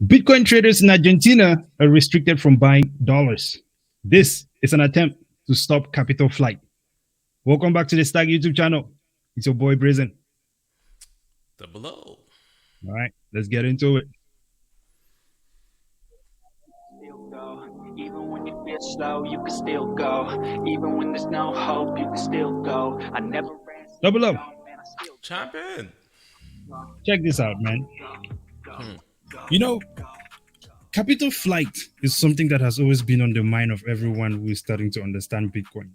Bitcoin traders in Argentina are restricted from buying dollars. This is an attempt to stop capital flight. Welcome back to the STAKK YouTube channel. It's your boy Brazen. Double O. All right, let's get into it. Still go. Even when you feel slow, you can still go. Even when there's no hope, you can still go. I never ran. Double up. Man, I still Champion. Check this out, man. Hmm. You know, capital flight is something that has always been on the mind of everyone who is starting to understand Bitcoin.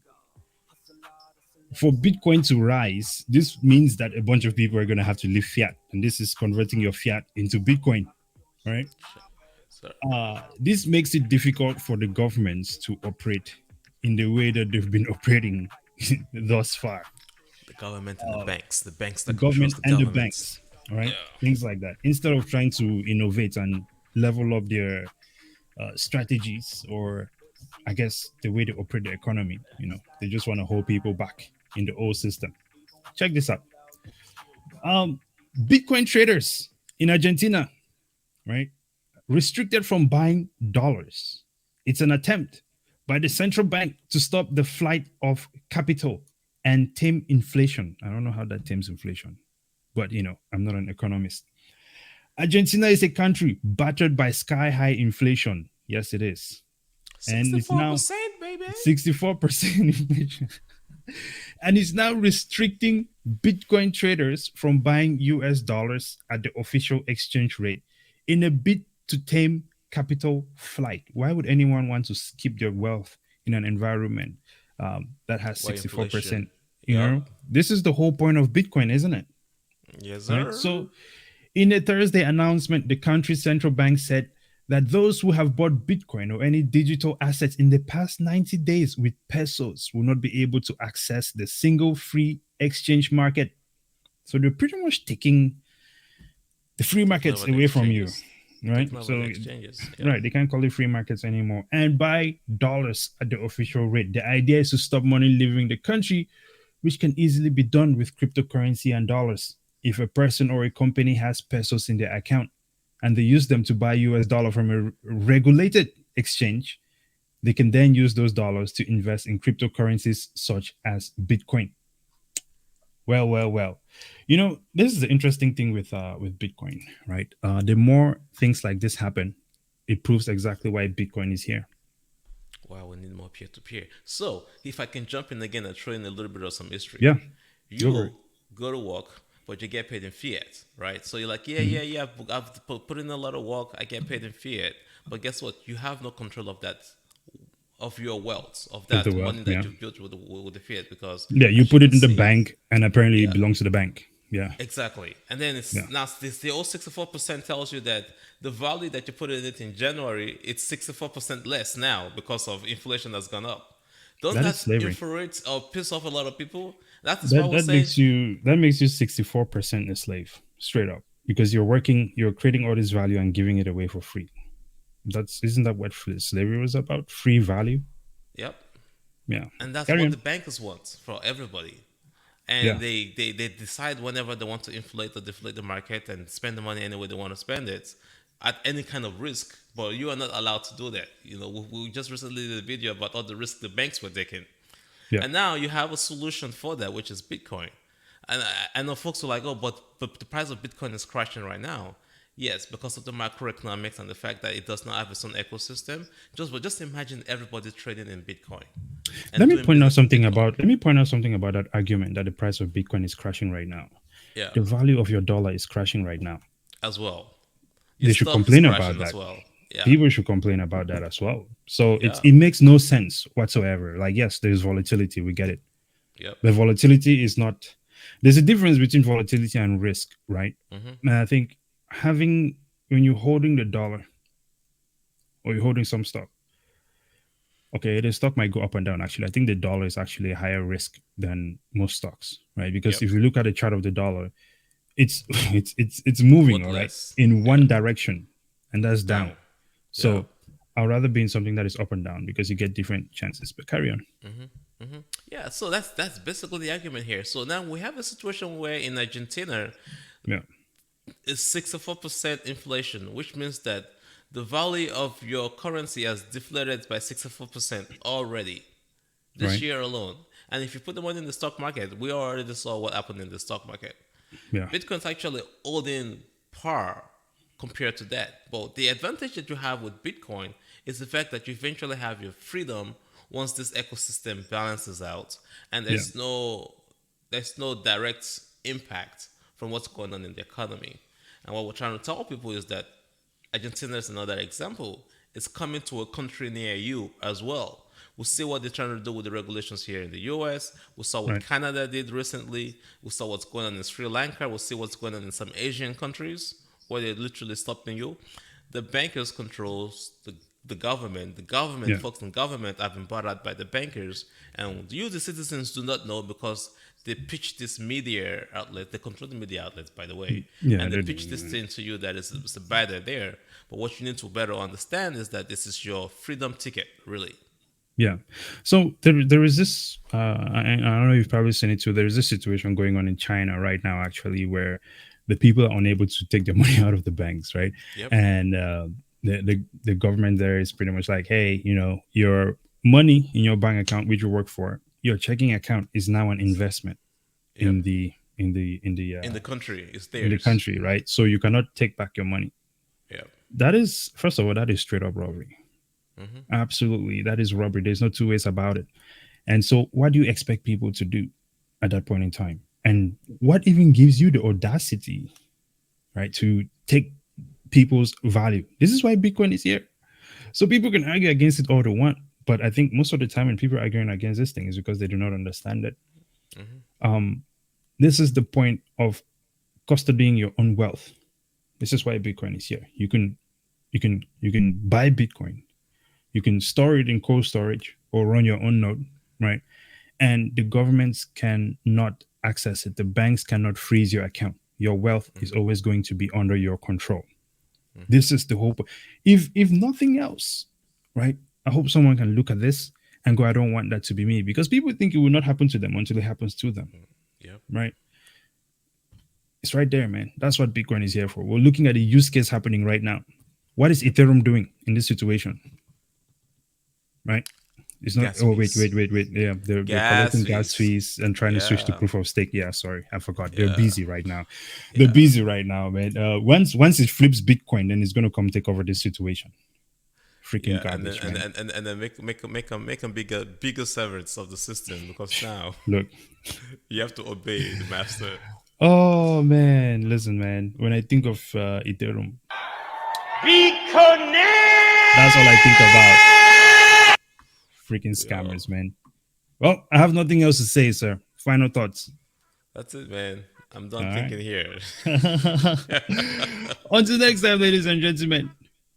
For Bitcoin to rise, this means that a bunch of people are going to have to leave fiat, and this is converting your fiat into Bitcoin, right? So, This makes it difficult for the governments to operate in the way that they've been operating thus far. the government and the banks The that controls government the and the governments. banks, all right? Yeah. Things like that. Instead of trying to innovate and level up their strategies or, I guess, the way they operate the economy, they just want to hold people back in the old system. Check this out. Um, Bitcoin traders in Argentina, right? Restricted from buying dollars. It's an attempt by the central bank to stop the flight of capital and tame inflation. I don't know how that tames inflation, but I'm not an economist. Argentina is a country battered by sky high inflation. Yes, it is. And it's now 64%, baby. 64% inflation. And it's now restricting Bitcoin traders from buying US dollars at the official exchange rate in a bid to tame capital flight. Why would anyone want to keep their wealth in an environment that has Why 64%? inflation? Yep. This is the whole point of Bitcoin, isn't it? Yes, Right. sir. So, in a Thursday announcement, the country's central bank said that those who have bought Bitcoin or any digital assets in the past 90 days with pesos will not be able to access the single free exchange market. So they're pretty much taking the free Taking markets over the away from you, exchanges. right? Taking over the So, exchanges. Yep. right, they can't call it free markets anymore and buy dollars at the official rate. The idea is to stop money leaving the country, which can easily be done with cryptocurrency and dollars. If a person or a company has pesos in their account and they use them to buy US dollar from a regulated exchange, they can then use those dollars to invest in cryptocurrencies such as Bitcoin. Well. This is the interesting thing with Bitcoin, right? The more things like this happen, it proves exactly why Bitcoin is here. Wow, we need more peer to peer. So, if I can jump in again and throw in a little bit of some history, Yeah, go for you it. go to work, but you get paid in fiat, right? So you're like, Mhm. yeah. I've put in a lot of work. I get paid in fiat, but guess what? You have no control of that, of your wealth, of Of the that wealth, money yeah. that you've built with the fiat, because Yeah, you as you put it can in the see, bank, and apparently it yeah, belongs to the bank. Yeah, exactly. And then yeah. it's now this the old 64% tells you that the value that you put in it in January, it's 64% less now because of inflation that's gone up. Don't That is that slavery. infuriate or piss off a lot of people? That is why That we're that saying, makes you 64% a slave, straight up, because you're creating all this value and giving it away for free. That's isn't that what slavery was about? Free value. yep. Yeah. And that's Carry what the on. bankers want for everybody. Yeah. And they decide whenever they want to inflate or deflate the market and spend the money any way they want to spend it at any kind of risk. But you are not allowed to do that. We just recently did a video about all the risk the banks were taking. Yeah. And now you have a solution for that, which is Bitcoin. And I know folks are like, oh, but the price of Bitcoin is crashing right now. Yes, because of the macroeconomics and the fact that it does not have its own ecosystem. Just imagine everybody trading in Bitcoin and doing business in Bitcoin. Let me point out something about that argument that the price of Bitcoin is crashing right now. Yeah, The value of your dollar is crashing right now. as well. Your They should stock is complain about crashing as that. well. Yeah, People should complain about that as well. So yeah, it makes no sense whatsoever. Like, yes, there's volatility, we get it. yep. But volatility is not, there's a difference between volatility and risk, right? Hmm. And I think having, when you're holding the dollar or you're holding some stock, okay, the stock might go up and down. Actually, I think the dollar is actually a higher risk than most stocks, right? Because Yep. if you look at the chart of the dollar, it's it's moving, What all right, less? in Yeah, one direction, and that's down. down. Yeah. So I'd rather be in something that is up and down because you get different chances. But carry on. Yeah, so that's basically the argument here. So now we have a situation where in Argentina Yeah. it's 64% inflation, which means that the value of your currency has deflated by 64% already this Right. year alone. And if you put the money in the stock market, we already saw what happened in the stock market. Yeah. Bitcoin's actually holding par compared to that. But the advantage that you have with Bitcoin is the fact that you eventually have your freedom once this ecosystem balances out, and Yeah. there's no direct impact from what's going on in the economy. And what we're trying to tell people is that Argentina is another example. It's coming to a country near you as well. We see what they're trying to do with the regulations here in the US. We saw what Right. Canada did recently. We saw what's going on in Sri Lanka. We'll see what's going on in some Asian countries where they're literally stopping you. The bankers controls the government. The government, Yeah. folks in government have been bought out by the bankers. And you, the citizens, do not know because they pitch this media outlet. They control the media outlets, by the way. Yeah. And they They pitch this do. thing to you that it's a buy there. But what you need to better understand is that this is your freedom ticket, really. Yeah. So there is this. I don't know if you've probably seen it too. There is this situation going on in China right now, actually, where the people are unable to take their money out of the banks, right? Yep. And the government there is pretty much like, hey, your money in your bank account, which you work for, your checking account is now an investment Yep. in the in the in the In the country, it's in the theirs. country, right? So you cannot take back your money. Yep. That is, first of all, that is straight up robbery. Absolutely, that is robbery. There's no two ways about it. And so, what do you expect people to do at that point in time? And what even gives you the audacity, right, to take people's value? This is why Bitcoin is here. So people can argue against it all they want, but I think most of the time when people are arguing against this thing is because they do not understand it. This is the point of custodying your own wealth. This is why Bitcoin is here. You can buy Bitcoin. You can store it in cold storage or run your own node, right? And the governments cannot access it. The banks cannot freeze your account. Your wealth is always going to be under your control. This is the hope. If nothing else, right? I hope someone can look at this and go, I don't want that to be me, because people think it will not happen to them until it happens to them, Yep. right? It's right there, man. That's what Bitcoin is here for. We're looking at the use case happening right now. What is Ethereum doing in this situation, right? It's not. Gas Oh, wait, fees. wait, wait, wait. Yeah, they're Gas collecting gas fees. fees and trying to switch to Yeah. proof of stake. Yeah, sorry, I forgot. They're Yeah. busy right now. They're Yeah. busy right now, man. Once it flips Bitcoin, then it's gonna come take over this situation. Freaking Yeah, and then garbage, and man. and then make a bigger severance of the system because now Look. you have to obey the master. Oh man, listen, man. When I think of Ethereum, that's all I think about. Freaking Yo, scammers, man. Well, I have nothing else to say, sir. Final thoughts. that's it, man. I'm All done right. thinking here. Until next time, ladies and gentlemen.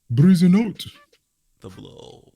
Breeze a note. The blow.